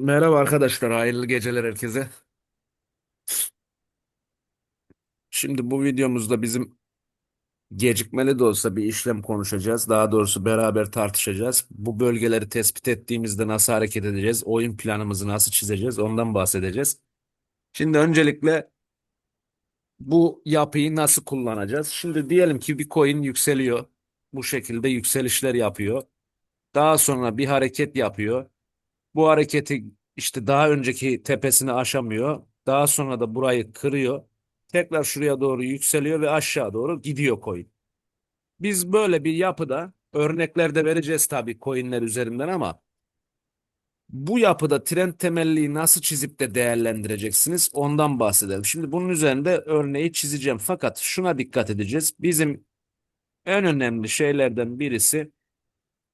Merhaba arkadaşlar, hayırlı geceler herkese. Şimdi bu videomuzda bizim gecikmeli de olsa bir işlem konuşacağız. Daha doğrusu beraber tartışacağız. Bu bölgeleri tespit ettiğimizde nasıl hareket edeceğiz? Oyun planımızı nasıl çizeceğiz? Ondan bahsedeceğiz. Şimdi öncelikle bu yapıyı nasıl kullanacağız? Şimdi diyelim ki bir coin yükseliyor. Bu şekilde yükselişler yapıyor. Daha sonra bir hareket yapıyor. Bu hareketi işte daha önceki tepesini aşamıyor. Daha sonra da burayı kırıyor. Tekrar şuraya doğru yükseliyor ve aşağı doğru gidiyor coin. Biz böyle bir yapıda örnekler de vereceğiz tabii coinler üzerinden ama bu yapıda trend temelliyi nasıl çizip de değerlendireceksiniz ondan bahsedelim. Şimdi bunun üzerinde örneği çizeceğim fakat şuna dikkat edeceğiz. Bizim en önemli şeylerden birisi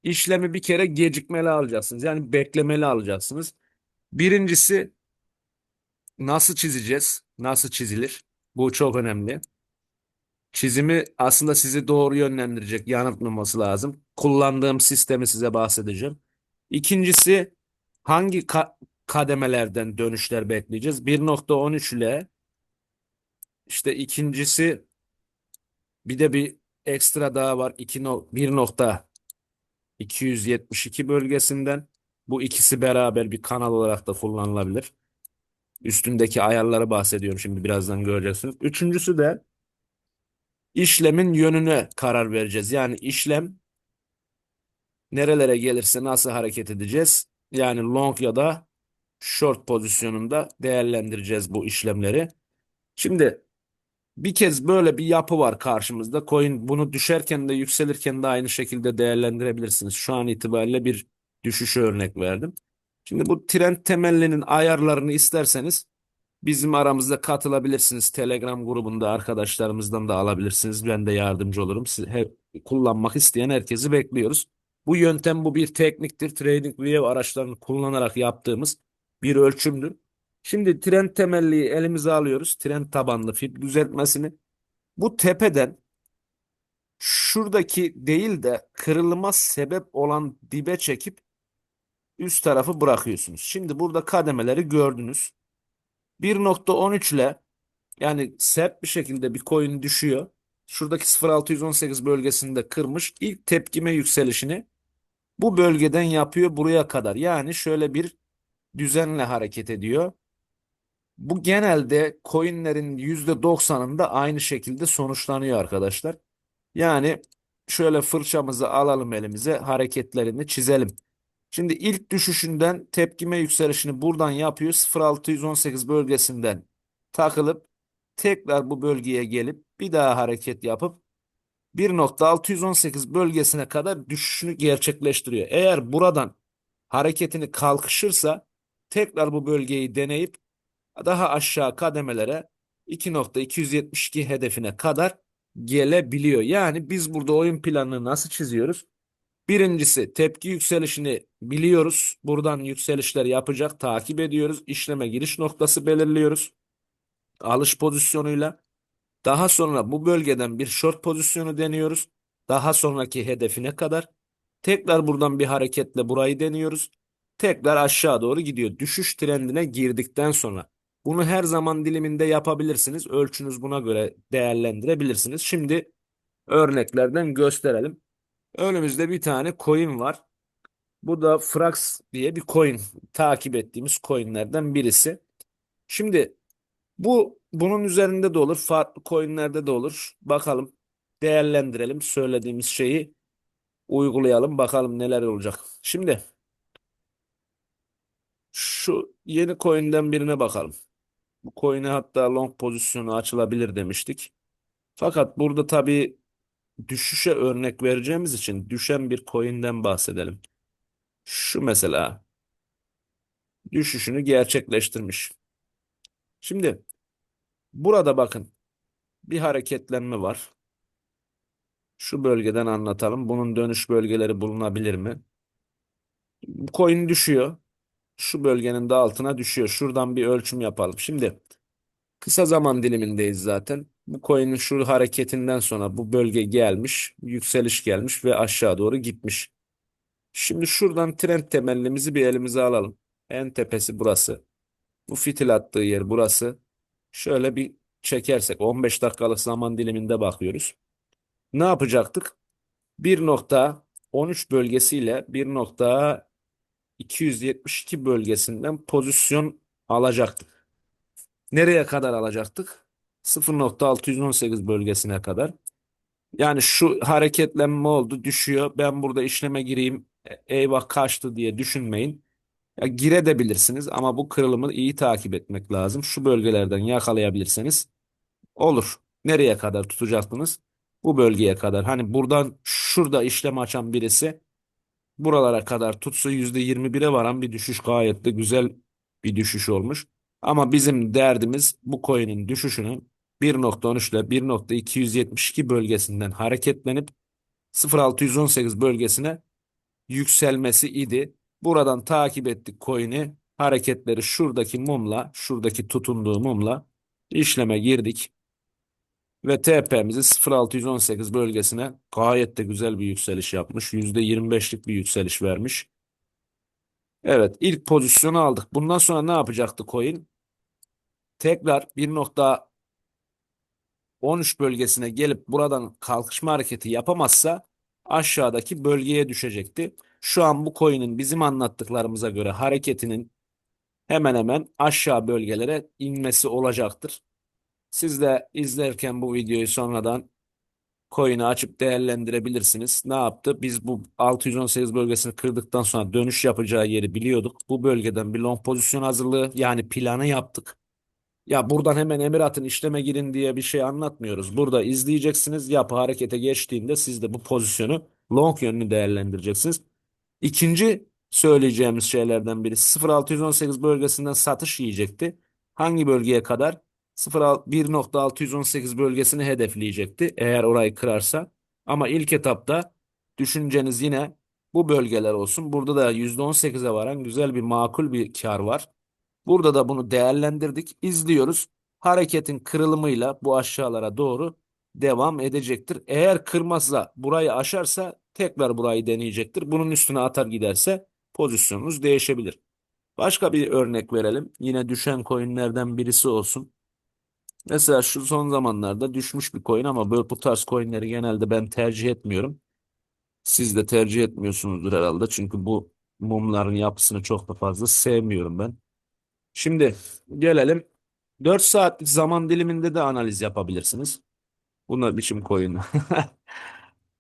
işlemi bir kere gecikmeli alacaksınız. Yani beklemeli alacaksınız. Birincisi nasıl çizeceğiz? Nasıl çizilir? Bu çok önemli. Çizimi aslında sizi doğru yönlendirecek, yanıltmaması lazım. Kullandığım sistemi size bahsedeceğim. İkincisi hangi kademelerden dönüşler bekleyeceğiz? 1.13 ile işte ikincisi bir de bir ekstra daha var. 1.272 bölgesinden. Bu ikisi beraber bir kanal olarak da kullanılabilir. Üstündeki ayarları bahsediyorum şimdi birazdan göreceksiniz. Üçüncüsü de İşlemin yönüne karar vereceğiz. Yani işlem nerelere gelirse nasıl hareket edeceğiz? Yani long ya da short pozisyonunda değerlendireceğiz bu işlemleri. Şimdi bir kez böyle bir yapı var karşımızda. Coin bunu düşerken de yükselirken de aynı şekilde değerlendirebilirsiniz. Şu an itibariyle bir düşüşe örnek verdim. Şimdi bu trend temellinin ayarlarını isterseniz bizim aramızda katılabilirsiniz. Telegram grubunda arkadaşlarımızdan da alabilirsiniz. Ben de yardımcı olurum. Kullanmak isteyen herkesi bekliyoruz. Bu yöntem bu bir tekniktir. TradingView araçlarını kullanarak yaptığımız bir ölçümdür. Şimdi trend temelliyi elimize alıyoruz. Trend tabanlı fib düzeltmesini. Bu tepeden şuradaki değil de kırılıma sebep olan dibe çekip üst tarafı bırakıyorsunuz. Şimdi burada kademeleri gördünüz. 1.13 ile yani sert bir şekilde bir coin düşüyor. Şuradaki 0.618 bölgesinde kırmış. İlk tepkime yükselişini bu bölgeden yapıyor buraya kadar. Yani şöyle bir düzenle hareket ediyor. Bu genelde coinlerin %90'ında aynı şekilde sonuçlanıyor arkadaşlar. Yani şöyle fırçamızı alalım elimize, hareketlerini çizelim. Şimdi ilk düşüşünden tepkime yükselişini buradan yapıyor. 0.618 bölgesinden takılıp tekrar bu bölgeye gelip bir daha hareket yapıp 1.618 bölgesine kadar düşüşünü gerçekleştiriyor. Eğer buradan hareketini kalkışırsa tekrar bu bölgeyi deneyip daha aşağı kademelere 2.272 hedefine kadar gelebiliyor. Yani biz burada oyun planını nasıl çiziyoruz? Birincisi tepki yükselişini biliyoruz. Buradan yükselişler yapacak, takip ediyoruz. İşleme giriş noktası belirliyoruz. Alış pozisyonuyla. Daha sonra bu bölgeden bir short pozisyonu deniyoruz. Daha sonraki hedefine kadar. Tekrar buradan bir hareketle burayı deniyoruz. Tekrar aşağı doğru gidiyor. Düşüş trendine girdikten sonra. Bunu her zaman diliminde yapabilirsiniz. Ölçünüz buna göre değerlendirebilirsiniz. Şimdi örneklerden gösterelim. Önümüzde bir tane coin var. Bu da Frax diye bir coin. Takip ettiğimiz coinlerden birisi. Şimdi bunun üzerinde de olur, farklı coinlerde de olur. Bakalım, değerlendirelim, söylediğimiz şeyi uygulayalım, bakalım neler olacak. Şimdi şu yeni coin'den birine bakalım. Bu coin'e hatta long pozisyonu açılabilir demiştik. Fakat burada tabii düşüşe örnek vereceğimiz için düşen bir coin'den bahsedelim. Şu mesela düşüşünü gerçekleştirmiş. Şimdi burada bakın bir hareketlenme var. Şu bölgeden anlatalım. Bunun dönüş bölgeleri bulunabilir mi? Bu coin düşüyor. Şu bölgenin de altına düşüyor. Şuradan bir ölçüm yapalım. Şimdi kısa zaman dilimindeyiz zaten. Bu coin'in şu hareketinden sonra bu bölge gelmiş, yükseliş gelmiş ve aşağı doğru gitmiş. Şimdi şuradan trend temellimizi bir elimize alalım. En tepesi burası. Bu fitil attığı yer burası. Şöyle bir çekersek 15 dakikalık zaman diliminde bakıyoruz. Ne yapacaktık? 1.13 bölgesiyle 1.272 bölgesinden pozisyon alacaktık. Nereye kadar alacaktık? 0.618 bölgesine kadar. Yani şu hareketlenme oldu, düşüyor. Ben burada işleme gireyim, eyvah kaçtı diye düşünmeyin. Ya girebilirsiniz ama bu kırılımı iyi takip etmek lazım. Şu bölgelerden yakalayabilirseniz olur. Nereye kadar tutacaktınız? Bu bölgeye kadar. Hani buradan şurada işlem açan birisi buralara kadar tutsa %21'e varan bir düşüş, gayet de güzel bir düşüş olmuş. Ama bizim derdimiz bu coin'in düşüşünün 1.13 ile 1.272 bölgesinden hareketlenip 0.618 bölgesine yükselmesi idi. Buradan takip ettik coin'i. Hareketleri şuradaki mumla, şuradaki tutunduğu mumla işleme girdik. Ve TP'mizi 0.618 bölgesine gayet de güzel bir yükseliş yapmış. %25'lik bir yükseliş vermiş. Evet, ilk pozisyonu aldık. Bundan sonra ne yapacaktı coin? Tekrar 1.13 bölgesine gelip buradan kalkışma hareketi yapamazsa aşağıdaki bölgeye düşecekti. Şu an bu coin'in bizim anlattıklarımıza göre hareketinin hemen hemen aşağı bölgelere inmesi olacaktır. Siz de izlerken bu videoyu sonradan coin'i açıp değerlendirebilirsiniz. Ne yaptı? Biz bu 618 bölgesini kırdıktan sonra dönüş yapacağı yeri biliyorduk. Bu bölgeden bir long pozisyon hazırlığı, yani planı yaptık. Ya buradan hemen emir atın işleme girin diye bir şey anlatmıyoruz. Burada izleyeceksiniz. Yapı harekete geçtiğinde siz de bu pozisyonu long yönünü değerlendireceksiniz. İkinci söyleyeceğimiz şeylerden biri 0.618 bölgesinden satış yiyecekti. Hangi bölgeye kadar? 1.618 bölgesini hedefleyecekti eğer orayı kırarsa. Ama ilk etapta düşünceniz yine bu bölgeler olsun. Burada da %18'e varan güzel bir makul bir kar var. Burada da bunu değerlendirdik, izliyoruz. Hareketin kırılımıyla bu aşağılara doğru devam edecektir. Eğer kırmazsa, burayı aşarsa tekrar burayı deneyecektir. Bunun üstüne atar giderse pozisyonunuz değişebilir. Başka bir örnek verelim. Yine düşen coinlerden birisi olsun. Mesela şu son zamanlarda düşmüş bir coin ama böyle bu tarz coinleri genelde ben tercih etmiyorum. Siz de tercih etmiyorsunuzdur herhalde. Çünkü bu mumların yapısını çok da fazla sevmiyorum ben. Şimdi gelelim 4 saatlik zaman diliminde de analiz yapabilirsiniz. Buna biçim koyun.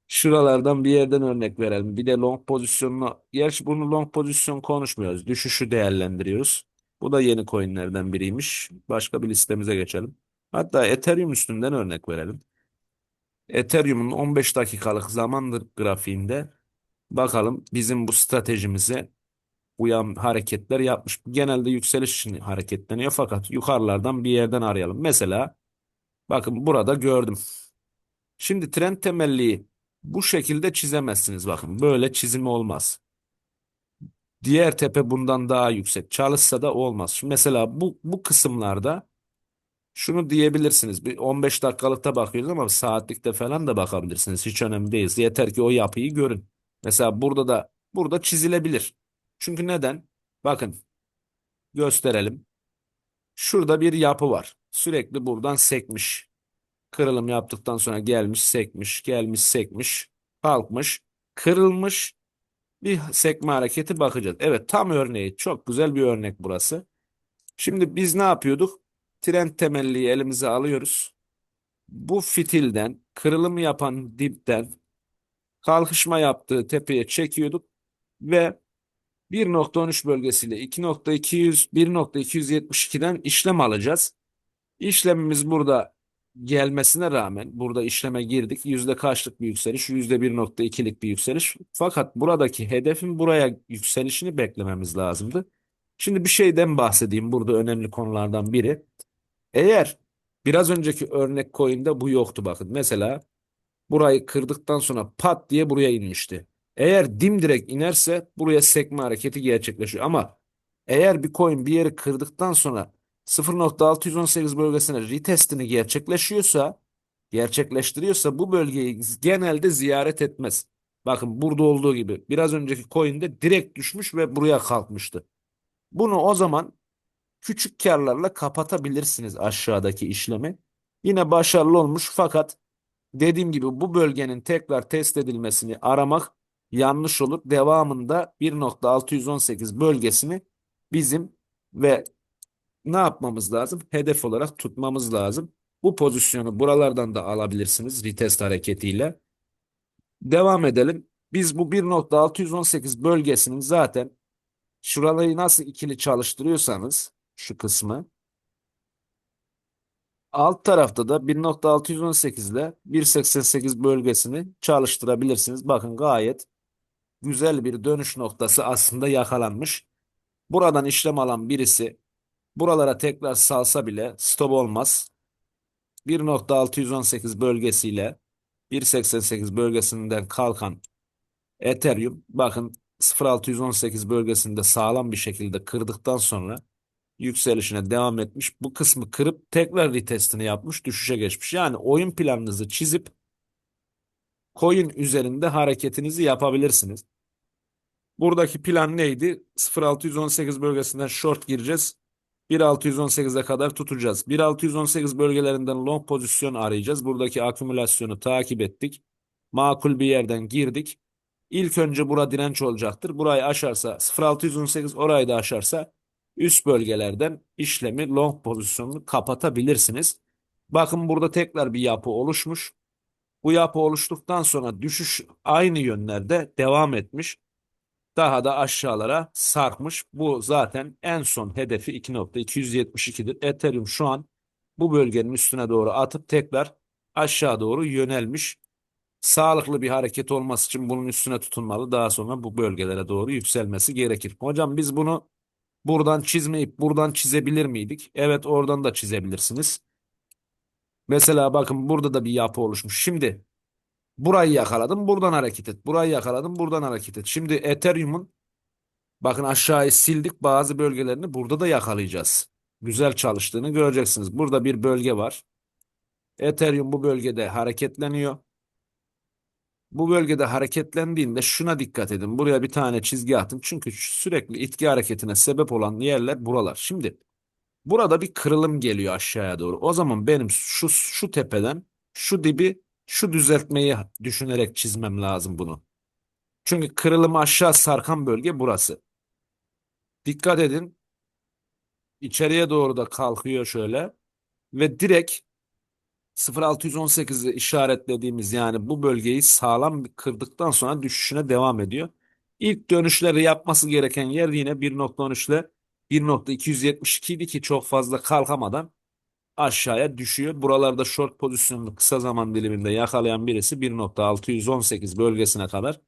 Şuralardan bir yerden örnek verelim. Bir de long pozisyonunu, gerçi bunu long pozisyon konuşmuyoruz. Düşüşü değerlendiriyoruz. Bu da yeni coinlerden biriymiş. Başka bir listemize geçelim. Hatta Ethereum üstünden örnek verelim. Ethereum'un 15 dakikalık zamandır grafiğinde bakalım bizim bu stratejimize uyan hareketler yapmış. Genelde yükseliş için hareketleniyor fakat yukarılardan bir yerden arayalım. Mesela bakın burada gördüm. Şimdi trend temelliyi bu şekilde çizemezsiniz bakın. Böyle çizimi olmaz. Diğer tepe bundan daha yüksek. Çalışsa da olmaz. Şimdi mesela bu kısımlarda şunu diyebilirsiniz. Bir 15 dakikalıkta bakıyoruz ama saatlikte falan da bakabilirsiniz. Hiç önemli değil. Yeter ki o yapıyı görün. Mesela burada çizilebilir. Çünkü neden? Bakın gösterelim. Şurada bir yapı var. Sürekli buradan sekmiş. Kırılım yaptıktan sonra gelmiş, sekmiş, gelmiş, sekmiş, kalkmış, kırılmış. Bir sekme hareketi bakacağız. Evet, tam örneği. Çok güzel bir örnek burası. Şimdi biz ne yapıyorduk? Trend temelliyi elimize alıyoruz. Bu fitilden, kırılım yapan dipten kalkışma yaptığı tepeye çekiyorduk ve 1.13 bölgesiyle 2.200, 1.272'den işlem alacağız. İşlemimiz burada gelmesine rağmen burada işleme girdik. Yüzde kaçlık bir yükseliş? %1.2'lik bir yükseliş. Fakat buradaki hedefin buraya yükselişini beklememiz lazımdı. Şimdi bir şeyden bahsedeyim. Burada önemli konulardan biri. Eğer biraz önceki örnek coin'de bu yoktu bakın. Mesela burayı kırdıktan sonra pat diye buraya inmişti. Eğer dimdirek inerse buraya sekme hareketi gerçekleşiyor. Ama eğer bir coin bir yeri kırdıktan sonra 0.618 bölgesine retestini gerçekleştiriyorsa bu bölgeyi genelde ziyaret etmez. Bakın burada olduğu gibi biraz önceki coin'de direkt düşmüş ve buraya kalkmıştı. Bunu o zaman küçük karlarla kapatabilirsiniz aşağıdaki işlemi. Yine başarılı olmuş fakat dediğim gibi bu bölgenin tekrar test edilmesini aramak yanlış olur. Devamında 1.618 bölgesini bizim ve ne yapmamız lazım? Hedef olarak tutmamız lazım. Bu pozisyonu buralardan da alabilirsiniz retest hareketiyle. Devam edelim. Biz bu 1.618 bölgesinin zaten şurayı nasıl ikili çalıştırıyorsanız şu kısmı alt tarafta da 1.618 ile 1.88 bölgesini çalıştırabilirsiniz. Bakın gayet güzel bir dönüş noktası aslında yakalanmış. Buradan işlem alan birisi buralara tekrar salsa bile stop olmaz. 1.618 bölgesiyle 1.88 bölgesinden kalkan Ethereum bakın 0.618 bölgesinde sağlam bir şekilde kırdıktan sonra yükselişine devam etmiş. Bu kısmı kırıp tekrar retestini yapmış, düşüşe geçmiş. Yani oyun planınızı çizip coin üzerinde hareketinizi yapabilirsiniz. Buradaki plan neydi? 0.618 bölgesinden short gireceğiz. 1.618'e kadar tutacağız. 1.618 bölgelerinden long pozisyon arayacağız. Buradaki akümülasyonu takip ettik. Makul bir yerden girdik. İlk önce bura direnç olacaktır. Burayı aşarsa 0.618 orayı da aşarsa üst bölgelerden işlemi long pozisyonunu kapatabilirsiniz. Bakın burada tekrar bir yapı oluşmuş. Bu yapı oluştuktan sonra düşüş aynı yönlerde devam etmiş. Daha da aşağılara sarkmış. Bu zaten en son hedefi 2.272'dir. Ethereum şu an bu bölgenin üstüne doğru atıp tekrar aşağı doğru yönelmiş. Sağlıklı bir hareket olması için bunun üstüne tutunmalı. Daha sonra bu bölgelere doğru yükselmesi gerekir. Hocam biz bunu buradan çizmeyip buradan çizebilir miydik? Evet oradan da çizebilirsiniz. Mesela bakın burada da bir yapı oluşmuş. Şimdi burayı yakaladım buradan hareket et. Burayı yakaladım buradan hareket et. Şimdi Ethereum'un bakın aşağıyı sildik bazı bölgelerini burada da yakalayacağız. Güzel çalıştığını göreceksiniz. Burada bir bölge var. Ethereum bu bölgede hareketleniyor. Bu bölgede hareketlendiğinde şuna dikkat edin. Buraya bir tane çizgi atın. Çünkü sürekli itki hareketine sebep olan yerler buralar. Şimdi burada bir kırılım geliyor aşağıya doğru. O zaman benim şu tepeden şu dibi şu düzeltmeyi düşünerek çizmem lazım bunu. Çünkü kırılımı aşağı sarkan bölge burası. Dikkat edin. İçeriye doğru da kalkıyor şöyle ve direkt 0.618'i işaretlediğimiz yani bu bölgeyi sağlam bir kırdıktan sonra düşüşüne devam ediyor. İlk dönüşleri yapması gereken yer yine 1.13 ile 1.272 idi ki çok fazla kalkamadan aşağıya düşüyor. Buralarda short pozisyonunu kısa zaman diliminde yakalayan birisi 1.618 bölgesine kadar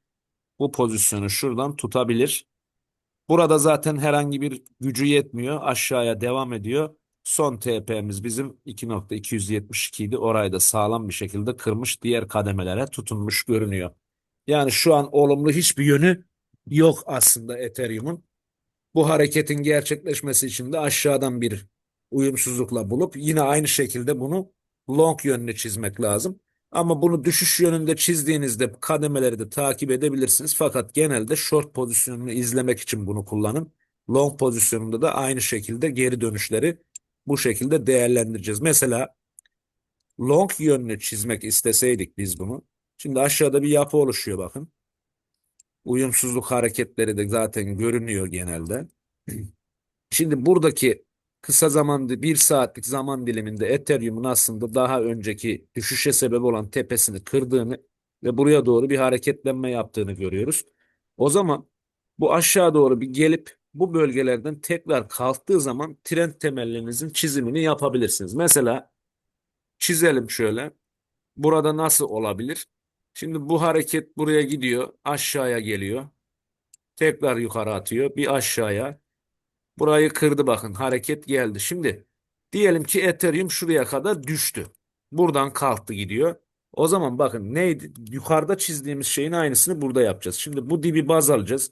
bu pozisyonu şuradan tutabilir. Burada zaten herhangi bir gücü yetmiyor. Aşağıya devam ediyor. Son TP'miz bizim 2.272 idi. Orayı da sağlam bir şekilde kırmış. Diğer kademelere tutunmuş görünüyor. Yani şu an olumlu hiçbir yönü yok aslında Ethereum'un. Bu hareketin gerçekleşmesi için de aşağıdan bir uyumsuzlukla bulup yine aynı şekilde bunu long yönünü çizmek lazım. Ama bunu düşüş yönünde çizdiğinizde kademeleri de takip edebilirsiniz. Fakat genelde short pozisyonunu izlemek için bunu kullanın. Long pozisyonunda da aynı şekilde geri dönüşleri bu şekilde değerlendireceğiz. Mesela long yönünü çizmek isteseydik biz bunu. Şimdi aşağıda bir yapı oluşuyor bakın. Uyumsuzluk hareketleri de zaten görünüyor genelde. Şimdi buradaki kısa zamanda bir saatlik zaman diliminde Ethereum'un aslında daha önceki düşüşe sebep olan tepesini kırdığını ve buraya doğru bir hareketlenme yaptığını görüyoruz. O zaman bu aşağı doğru bir gelip bu bölgelerden tekrar kalktığı zaman trend temellinizin çizimini yapabilirsiniz. Mesela çizelim şöyle. Burada nasıl olabilir? Şimdi bu hareket buraya gidiyor, aşağıya geliyor. Tekrar yukarı atıyor, bir aşağıya. Burayı kırdı bakın hareket geldi. Şimdi diyelim ki Ethereum şuraya kadar düştü. Buradan kalktı gidiyor. O zaman bakın neydi? Yukarıda çizdiğimiz şeyin aynısını burada yapacağız. Şimdi bu dibi baz alacağız.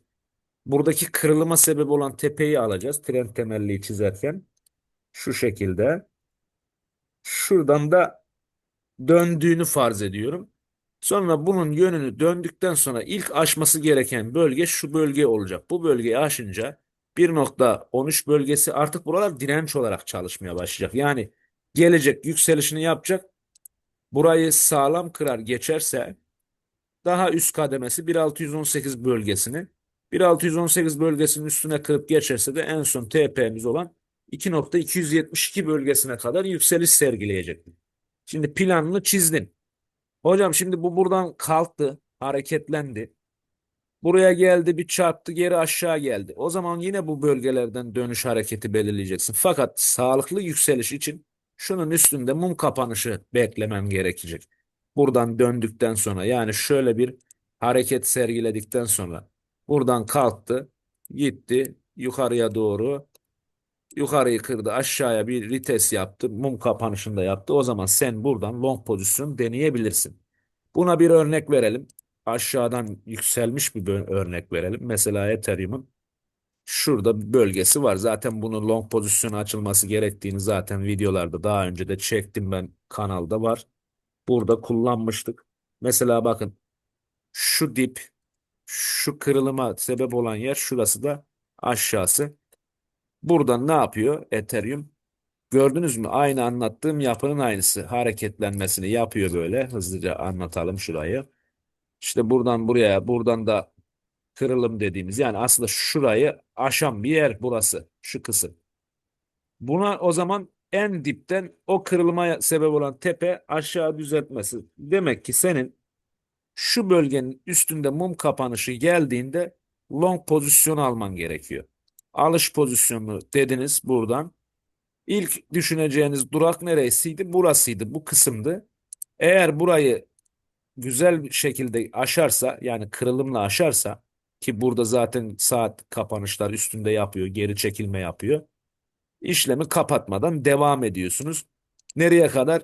Buradaki kırılıma sebep olan tepeyi alacağız. Trend temelliyi çizerken şu şekilde. Şuradan da döndüğünü farz ediyorum. Sonra bunun yönünü döndükten sonra ilk aşması gereken bölge şu bölge olacak. Bu bölgeyi aşınca 1.13 bölgesi artık buralar direnç olarak çalışmaya başlayacak. Yani gelecek yükselişini yapacak. Burayı sağlam kırar geçerse daha üst kademesi 1.618 bölgesini 1.618 bölgesinin üstüne kırıp geçerse de en son TP'miz olan 2.272 bölgesine kadar yükseliş sergileyecek. Şimdi planını çizdin. Hocam şimdi bu buradan kalktı, hareketlendi. Buraya geldi, bir çarptı, geri aşağı geldi. O zaman yine bu bölgelerden dönüş hareketi belirleyeceksin. Fakat sağlıklı yükseliş için şunun üstünde mum kapanışı beklemen gerekecek. Buradan döndükten sonra yani şöyle bir hareket sergiledikten sonra buradan kalktı, gitti yukarıya doğru. Yukarıyı kırdı, aşağıya bir vites yaptı, mum kapanışında yaptı. O zaman sen buradan long pozisyon deneyebilirsin. Buna bir örnek verelim. Aşağıdan yükselmiş bir örnek verelim. Mesela Ethereum'un şurada bir bölgesi var. Zaten bunun long pozisyonu açılması gerektiğini zaten videolarda daha önce de çektim, ben kanalda var. Burada kullanmıştık. Mesela bakın şu dip, şu kırılıma sebep olan yer şurası da aşağısı. Buradan ne yapıyor Ethereum? Gördünüz mü? Aynı anlattığım yapının aynısı. Hareketlenmesini yapıyor böyle. Hızlıca anlatalım şurayı. İşte buradan buraya, buradan da kırılım dediğimiz. Yani aslında şurayı aşan bir yer burası. Şu kısım. Buna o zaman en dipten o kırılmaya sebep olan tepe aşağı düzeltmesi. Demek ki senin şu bölgenin üstünde mum kapanışı geldiğinde long pozisyon alman gerekiyor. Alış pozisyonu dediniz buradan. İlk düşüneceğiniz durak neresiydi? Burasıydı, bu kısımdı. Eğer burayı güzel bir şekilde aşarsa, yani kırılımla aşarsa, ki burada zaten saat kapanışlar üstünde yapıyor, geri çekilme yapıyor. İşlemi kapatmadan devam ediyorsunuz. Nereye kadar?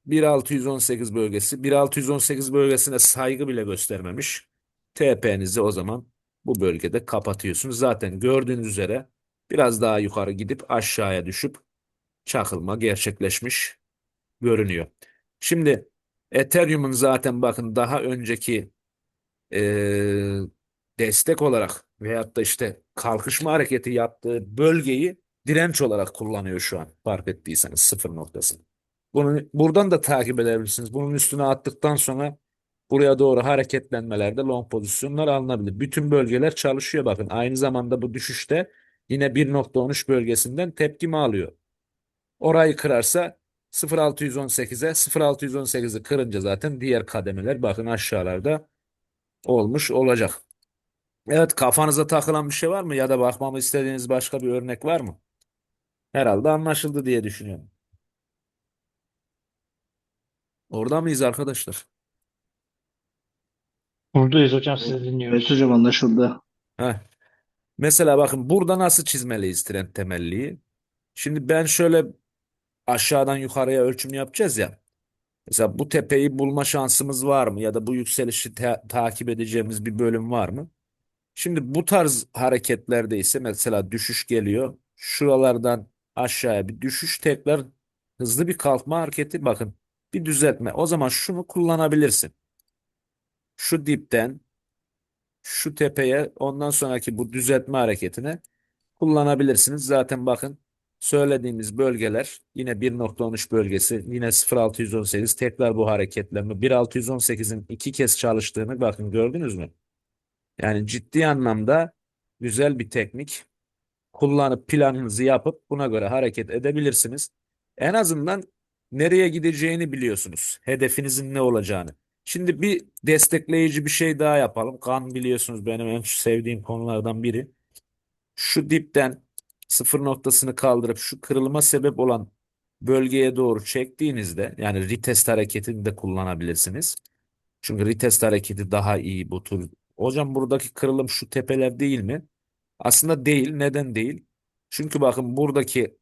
1.618 bölgesi. 1.618 bölgesine saygı bile göstermemiş. TP'nizi o zaman bu bölgede kapatıyorsunuz. Zaten gördüğünüz üzere biraz daha yukarı gidip aşağıya düşüp çakılma gerçekleşmiş görünüyor. Şimdi Ethereum'un zaten bakın daha önceki e, destek olarak veyahut da işte kalkışma hareketi yaptığı bölgeyi direnç olarak kullanıyor şu an, fark ettiyseniz sıfır noktası. Bunu buradan da takip edebilirsiniz. Bunun üstüne attıktan sonra buraya doğru hareketlenmelerde long pozisyonlar alınabilir. Bütün bölgeler çalışıyor bakın. Aynı zamanda bu düşüşte yine 1.13 bölgesinden tepkime alıyor. Orayı kırarsa 0.618'e, 0.618'i kırınca zaten diğer kademeler bakın aşağılarda olmuş olacak. Evet, kafanıza takılan bir şey var mı ya da bakmamı istediğiniz başka bir örnek var mı? Herhalde anlaşıldı diye düşünüyorum. Orada mıyız arkadaşlar? Buradayız hocam, Evet, sizi evet dinliyoruz. hocam anlaşıldı. Heh. Mesela bakın burada nasıl çizmeliyiz trend temelliyi? Şimdi ben şöyle aşağıdan yukarıya ölçüm yapacağız ya. Mesela bu tepeyi bulma şansımız var mı? Ya da bu yükselişi takip edeceğimiz bir bölüm var mı? Şimdi bu tarz hareketlerde ise mesela düşüş geliyor. Şuralardan aşağıya bir düşüş, tekrar hızlı bir kalkma hareketi, bakın bir düzeltme. O zaman şunu kullanabilirsin. Şu dipten şu tepeye ondan sonraki bu düzeltme hareketine kullanabilirsiniz. Zaten bakın söylediğimiz bölgeler yine 1.13 bölgesi, yine 0.618, tekrar bu hareketlenme 1.618'in iki kez çalıştığını bakın, gördünüz mü? Yani ciddi anlamda güzel bir teknik. Kullanıp planınızı yapıp buna göre hareket edebilirsiniz. En azından nereye gideceğini biliyorsunuz. Hedefinizin ne olacağını. Şimdi bir destekleyici bir şey daha yapalım. Kan biliyorsunuz benim en sevdiğim konulardan biri. Şu dipten sıfır noktasını kaldırıp şu kırılıma sebep olan bölgeye doğru çektiğinizde, yani retest hareketini de kullanabilirsiniz. Çünkü retest hareketi daha iyi bu tür. Hocam buradaki kırılım şu tepeler değil mi? Aslında değil. Neden değil? Çünkü bakın buradaki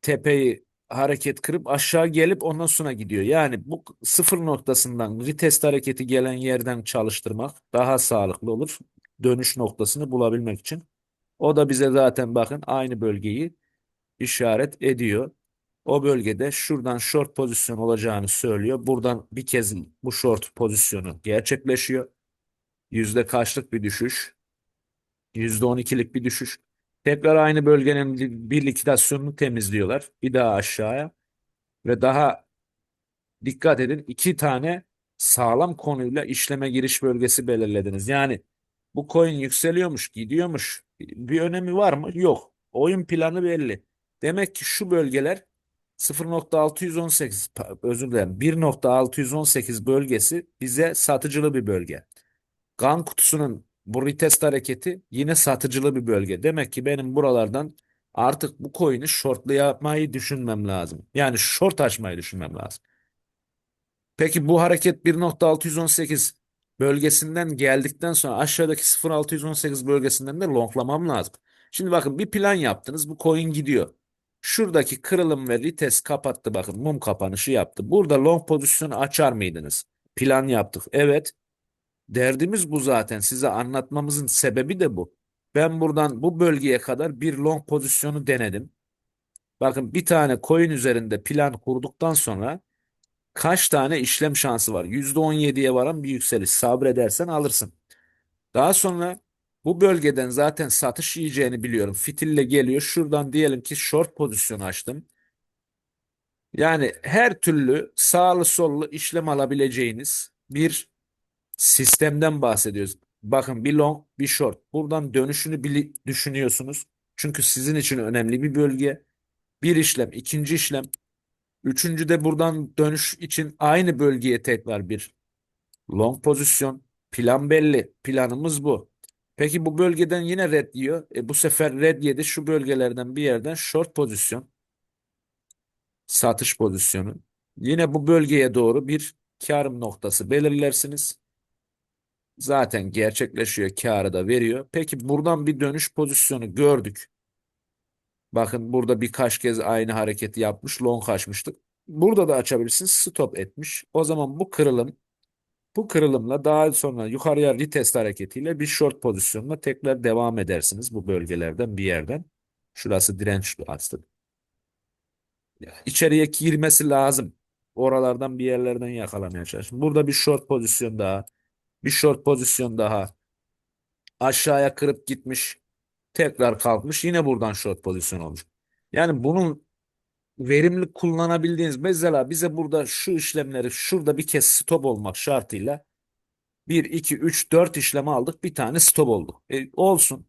tepeyi hareket kırıp aşağı gelip ondan sonra gidiyor. Yani bu sıfır noktasından retest hareketi gelen yerden çalıştırmak daha sağlıklı olur. Dönüş noktasını bulabilmek için. O da bize zaten bakın aynı bölgeyi işaret ediyor. O bölgede şuradan short pozisyon olacağını söylüyor. Buradan bir kez bu short pozisyonu gerçekleşiyor. Yüzde kaçlık bir düşüş? %12'lik bir düşüş. Tekrar aynı bölgenin bir likidasyonunu temizliyorlar. Bir daha aşağıya ve daha dikkat edin, iki tane sağlam konuyla işleme giriş bölgesi belirlediniz. Yani bu coin yükseliyormuş, gidiyormuş. Bir önemi var mı? Yok. Oyun planı belli. Demek ki şu bölgeler 0,618, özür dilerim, 1,618 bölgesi bize satıcılı bir bölge. Gan kutusunun bu retest hareketi yine satıcılı bir bölge. Demek ki benim buralardan artık bu coin'i shortlayamayı düşünmem lazım. Yani short açmayı düşünmem lazım. Peki bu hareket 1,618 bölgesinden geldikten sonra aşağıdaki 0,618 bölgesinden de longlamam lazım. Şimdi bakın, bir plan yaptınız. Bu coin gidiyor. Şuradaki kırılım ve retest kapattı, bakın mum kapanışı yaptı. Burada long pozisyonu açar mıydınız? Plan yaptık. Evet. Derdimiz bu zaten. Size anlatmamızın sebebi de bu. Ben buradan bu bölgeye kadar bir long pozisyonu denedim. Bakın, bir tane coin üzerinde plan kurduktan sonra kaç tane işlem şansı var? %17'ye varan bir yükseliş. Sabredersen alırsın. Daha sonra bu bölgeden zaten satış yiyeceğini biliyorum. Fitille geliyor. Şuradan diyelim ki short pozisyonu açtım. Yani her türlü sağlı sollu işlem alabileceğiniz bir sistemden bahsediyoruz. Bakın, bir long bir short. Buradan dönüşünü düşünüyorsunuz. Çünkü sizin için önemli bir bölge. Bir işlem, ikinci işlem. Üçüncü de buradan dönüş için aynı bölgeye tekrar bir long pozisyon. Plan belli. Planımız bu. Peki bu bölgeden yine red yiyor. Bu sefer red yedi, şu bölgelerden bir yerden short pozisyon. Satış pozisyonu. Yine bu bölgeye doğru bir karım noktası belirlersiniz. Zaten gerçekleşiyor. Karı da veriyor. Peki buradan bir dönüş pozisyonu gördük. Bakın, burada birkaç kez aynı hareketi yapmış. Long açmıştık. Burada da açabilirsiniz. Stop etmiş. O zaman bu kırılımla daha sonra yukarıya retest hareketiyle bir short pozisyonla tekrar devam edersiniz bu bölgelerden bir yerden. Şurası direnç bastı. İçeriye girmesi lazım. Oralardan bir yerlerden yakalamaya çalışın. Burada bir short pozisyon daha. Bir short pozisyon daha. Aşağıya kırıp gitmiş. Tekrar kalkmış. Yine buradan short pozisyon olmuş. Yani bunun verimli kullanabildiğiniz, mesela bize burada şu işlemleri şurada bir kez stop olmak şartıyla bir 2 3 4 işlem aldık. Bir tane stop olduk. Olsun.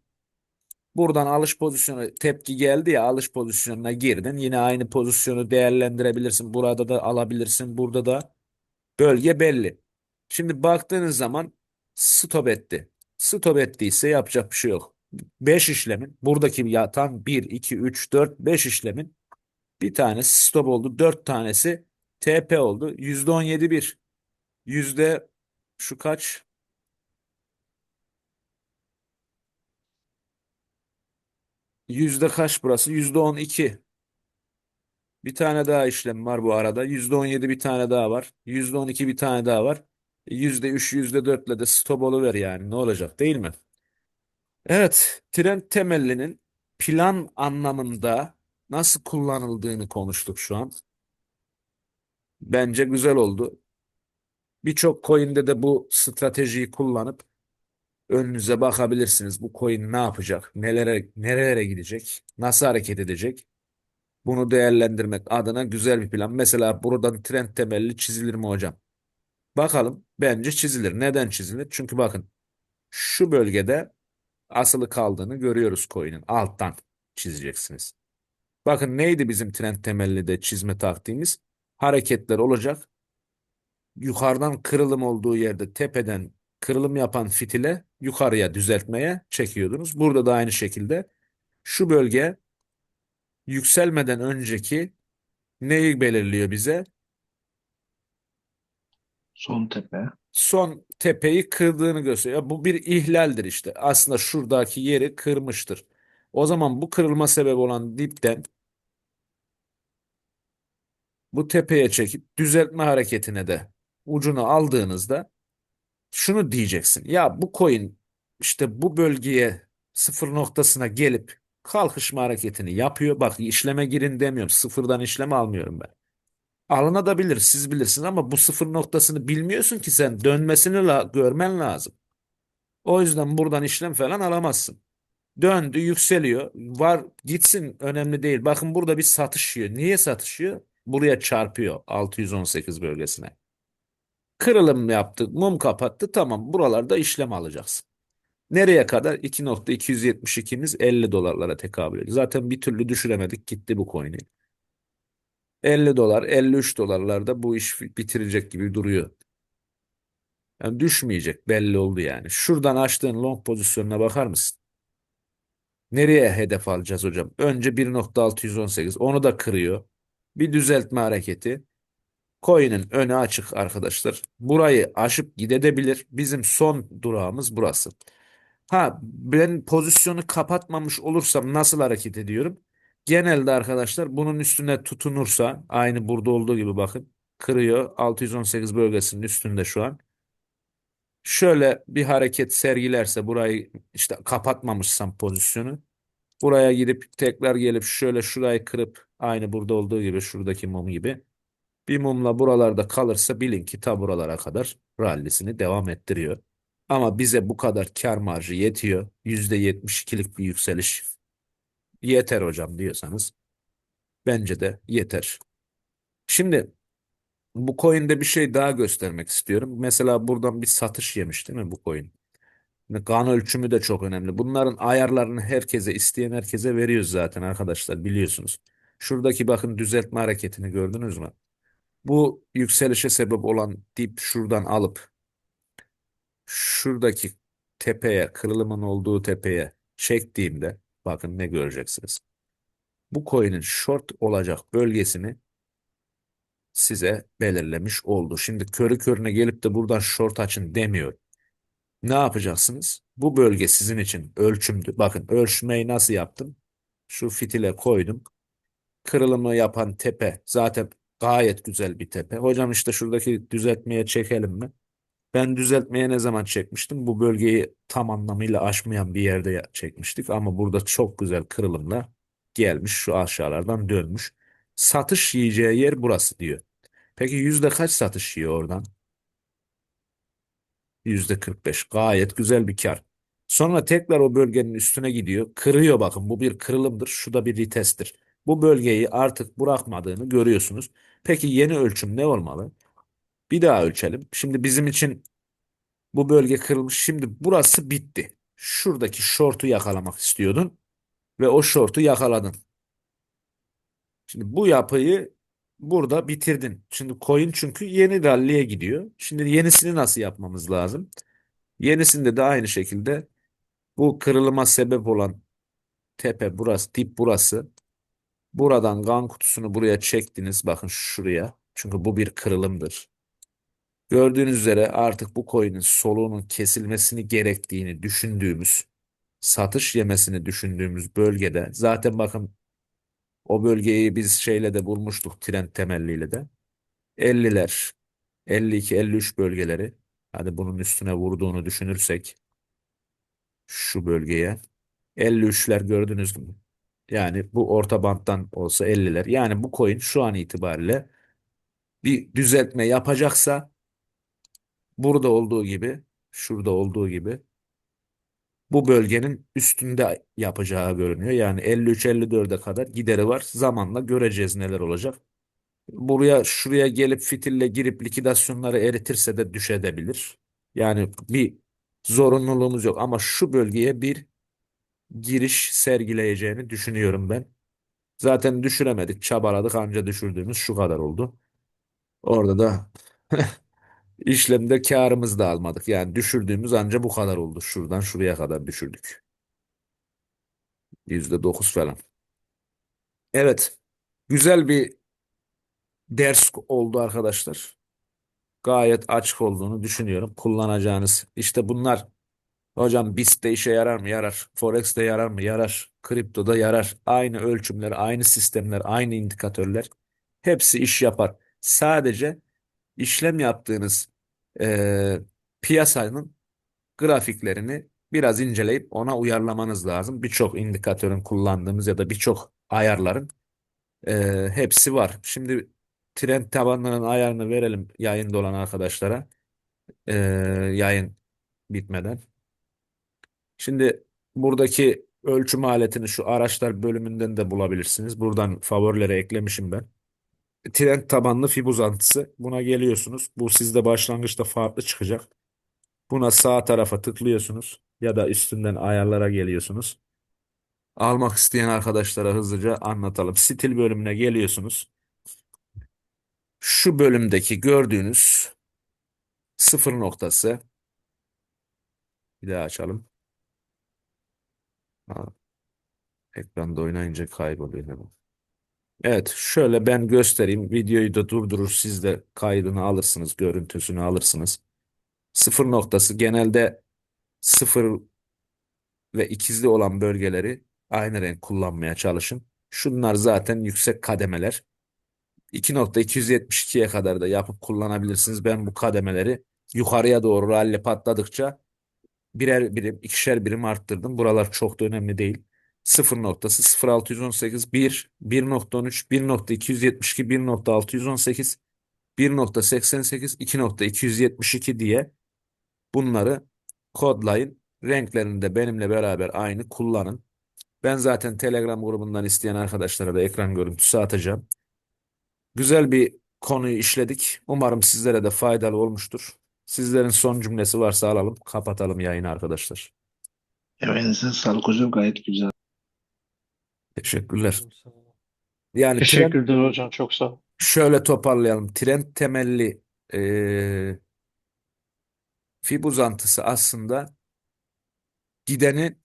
Buradan alış pozisyonu tepki geldi ya, alış pozisyonuna girdin. Yine aynı pozisyonu değerlendirebilirsin. Burada da alabilirsin. Burada da bölge belli. Şimdi baktığınız zaman stop etti. Stop ettiyse yapacak bir şey yok. 5 işlemin buradaki yatan bir 2 3 4 5 işlemin bir tanesi stop oldu. 4 tanesi TP oldu. %17 bir. Yüzde şu kaç? Yüzde kaç burası? %12. Bir tane daha işlem var bu arada. %17 bir tane daha var. %12 bir tane daha var. %3, %4'le de stop oluver yani. Ne olacak, değil mi? Evet, trend temellinin plan anlamında nasıl kullanıldığını konuştuk şu an. Bence güzel oldu. Birçok coin'de de bu stratejiyi kullanıp önünüze bakabilirsiniz. Bu coin ne yapacak? Nerelere gidecek? Nasıl hareket edecek? Bunu değerlendirmek adına güzel bir plan. Mesela buradan trend temelli çizilir mi hocam? Bakalım. Bence çizilir. Neden çizilir? Çünkü bakın, şu bölgede asılı kaldığını görüyoruz coin'in. Alttan çizeceksiniz. Bakın, neydi bizim trend temelli de çizme taktiğimiz? Hareketler olacak. Yukarıdan kırılım olduğu yerde tepeden kırılım yapan fitile yukarıya düzeltmeye çekiyordunuz. Burada da aynı şekilde şu bölge yükselmeden önceki neyi belirliyor bize? Son tepe. Son tepeyi kırdığını gösteriyor. Bu bir ihlaldir işte. Aslında şuradaki yeri kırmıştır. O zaman bu kırılma sebebi olan dipten bu tepeye çekip düzeltme hareketine de ucunu aldığınızda şunu diyeceksin. Ya bu coin işte bu bölgeye, sıfır noktasına gelip kalkışma hareketini yapıyor. Bak, işleme girin demiyorum. Sıfırdan işlem almıyorum ben. Alınabilir, siz bilirsiniz, ama bu sıfır noktasını bilmiyorsun ki sen, dönmesini görmen lazım. O yüzden buradan işlem falan alamazsın. Döndü, yükseliyor. Var gitsin, önemli değil. Bakın burada bir satışıyor. Niye satışıyor? Buraya çarpıyor 618 bölgesine. Kırılım yaptı, mum kapattı. Tamam, buralarda işlem alacaksın. Nereye kadar? 2.272'miz 50 dolarlara tekabül ediyor. Zaten bir türlü düşüremedik gitti bu coin'i. 50 dolar, 53 dolarlarda bu iş bitirecek gibi duruyor. Yani düşmeyecek, belli oldu yani. Şuradan açtığın long pozisyonuna bakar mısın? Nereye hedef alacağız hocam? Önce 1.618, onu da kırıyor. Bir düzeltme hareketi. Coin'in önü açık arkadaşlar. Burayı aşıp gidebilir. Bizim son durağımız burası. Ha, ben pozisyonu kapatmamış olursam nasıl hareket ediyorum? Genelde arkadaşlar bunun üstüne tutunursa, aynı burada olduğu gibi bakın, kırıyor. 618 bölgesinin üstünde şu an. Şöyle bir hareket sergilerse, burayı işte kapatmamışsam pozisyonu, buraya gidip tekrar gelip şöyle şurayı kırıp, aynı burada olduğu gibi, şuradaki mum gibi bir mumla buralarda kalırsa, bilin ki ta buralara kadar rallisini devam ettiriyor. Ama bize bu kadar kar marjı yetiyor. %72'lik bir yükseliş yeter hocam diyorsanız, bence de yeter. Şimdi bu coin'de bir şey daha göstermek istiyorum. Mesela buradan bir satış yemiş değil mi bu coin? Kan ölçümü de çok önemli. Bunların ayarlarını herkese, isteyen herkese veriyoruz zaten arkadaşlar, biliyorsunuz. Şuradaki bakın düzeltme hareketini gördünüz mü? Bu yükselişe sebep olan dip şuradan alıp şuradaki tepeye, kırılımın olduğu tepeye çektiğimde bakın ne göreceksiniz. Bu coin'in short olacak bölgesini size belirlemiş oldu. Şimdi körü körüne gelip de buradan short açın demiyor. Ne yapacaksınız? Bu bölge sizin için ölçümdü. Bakın ölçmeyi nasıl yaptım? Şu fitile koydum. Kırılımı yapan tepe zaten gayet güzel bir tepe. Hocam işte şuradaki düzeltmeye çekelim mi? Ben düzeltmeye ne zaman çekmiştim? Bu bölgeyi tam anlamıyla aşmayan bir yerde çekmiştik. Ama burada çok güzel kırılımla gelmiş, şu aşağılardan dönmüş. Satış yiyeceği yer burası diyor. Peki yüzde kaç satış yiyor oradan? %45. Gayet güzel bir kar. Sonra tekrar o bölgenin üstüne gidiyor. Kırıyor, bakın bu bir kırılımdır. Şu da bir retesttir. Bu bölgeyi artık bırakmadığını görüyorsunuz. Peki yeni ölçüm ne olmalı? Bir daha ölçelim. Şimdi bizim için bu bölge kırılmış. Şimdi burası bitti. Şuradaki short'u yakalamak istiyordun ve o short'u yakaladın. Şimdi bu yapıyı burada bitirdin. Şimdi coin çünkü yeni rally'e gidiyor. Şimdi yenisini nasıl yapmamız lazım? Yenisinde de aynı şekilde bu kırılıma sebep olan tepe burası, dip burası. Buradan kan kutusunu buraya çektiniz. Bakın şuraya. Çünkü bu bir kırılımdır. Gördüğünüz üzere artık bu coin'in soluğunun kesilmesini gerektiğini düşündüğümüz, satış yemesini düşündüğümüz bölgede, zaten bakın o bölgeyi biz şeyle de bulmuştuk, trend temelliyle de. 50'ler, 52, 53 bölgeleri. Hadi bunun üstüne vurduğunu düşünürsek şu bölgeye. 53'ler gördünüz mü? Yani bu orta banttan olsa 50'ler. Yani bu coin şu an itibariyle bir düzeltme yapacaksa, burada olduğu gibi, şurada olduğu gibi bu bölgenin üstünde yapacağı görünüyor. Yani 53-54'e kadar gideri var. Zamanla göreceğiz neler olacak. Buraya şuraya gelip fitille girip likidasyonları eritirse de düşebilir. Yani bir zorunluluğumuz yok ama şu bölgeye bir giriş sergileyeceğini düşünüyorum ben. Zaten düşüremedik, çabaladık, anca düşürdüğümüz şu kadar oldu. Orada da işlemde karımızı da almadık. Yani düşürdüğümüz anca bu kadar oldu. Şuradan şuraya kadar düşürdük. %9 falan. Evet. Güzel bir ders oldu arkadaşlar. Gayet açık olduğunu düşünüyorum. Kullanacağınız işte bunlar. Hocam BIST'te işe yarar mı? Yarar. Forex'te yarar mı? Yarar. Kriptoda yarar. Aynı ölçümler, aynı sistemler, aynı indikatörler. Hepsi iş yapar. Sadece işlem yaptığınız eee, piyasanın grafiklerini biraz inceleyip ona uyarlamanız lazım. Birçok indikatörün kullandığımız ya da birçok ayarların hepsi var. Şimdi trend tabanlarının ayarını verelim yayında olan arkadaşlara. Eee, Yayın bitmeden. Şimdi buradaki Ölçüm aletini şu araçlar bölümünden de bulabilirsiniz. Buradan favorilere eklemişim ben. Tren tabanlı fib uzantısı. Buna geliyorsunuz. Bu sizde başlangıçta farklı çıkacak. Buna sağ tarafa tıklıyorsunuz ya da üstünden ayarlara geliyorsunuz. Almak isteyen arkadaşlara hızlıca anlatalım. Stil bölümüne geliyorsunuz. Şu bölümdeki gördüğünüz sıfır noktası, bir daha açalım. Ha, ekranda oynayınca kayboluyor hemen. Evet, şöyle ben göstereyim. Videoyu da durdurur, siz de kaydını alırsınız, görüntüsünü alırsınız. Sıfır noktası genelde sıfır ve ikizli olan bölgeleri aynı renk kullanmaya çalışın. Şunlar zaten yüksek kademeler. 2.272'ye kadar da yapıp kullanabilirsiniz. Ben bu kademeleri yukarıya doğru ralli patladıkça birer birim, ikişer birim arttırdım. Buralar çok da önemli değil. Sıfır noktası 0.618, 1, 1.13, 1.272, 1.618, 1.88, 2.272 diye bunları kodlayın. Renklerini de benimle beraber aynı kullanın. Ben zaten Telegram grubundan isteyen arkadaşlara da ekran görüntüsü atacağım. Güzel bir konuyu işledik. Umarım sizlere de faydalı olmuştur. Sizlerin son cümlesi varsa alalım, kapatalım yayını arkadaşlar. Emeğinize sağlık hocam, gayet güzel. Teşekkürler. Yani Teşekkürler hocam, çok sağ ol. şöyle toparlayalım. Tren temelli e, fib uzantısı aslında gideni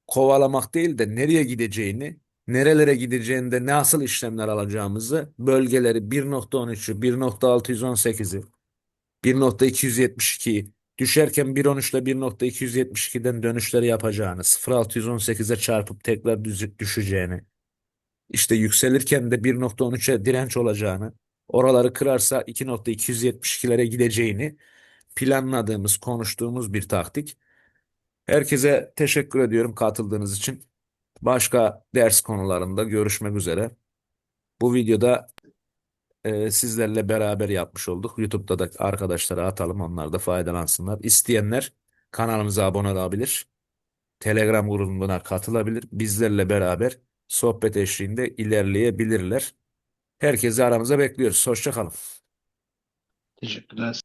kovalamak değil de nereye gideceğini, nerelere gideceğini de nasıl işlemler alacağımızı bölgeleri 1.13'ü, 1.618'i, 1.272'yi düşerken 1.13 ile 1.272'den dönüşleri yapacağını, 0.618'e çarpıp tekrar düşeceğini, işte yükselirken de 1.13'e direnç olacağını, oraları kırarsa 2.272'lere gideceğini planladığımız, konuştuğumuz bir taktik. Herkese teşekkür ediyorum katıldığınız için. Başka ders konularında görüşmek üzere. Bu videoda sizlerle beraber yapmış olduk. YouTube'da da arkadaşlara atalım, onlar da faydalansınlar. İsteyenler kanalımıza abone olabilir. Telegram grubuna katılabilir. Bizlerle beraber sohbet eşliğinde ilerleyebilirler. Herkesi aramıza bekliyoruz. Hoşça kalın. Teşekkürler.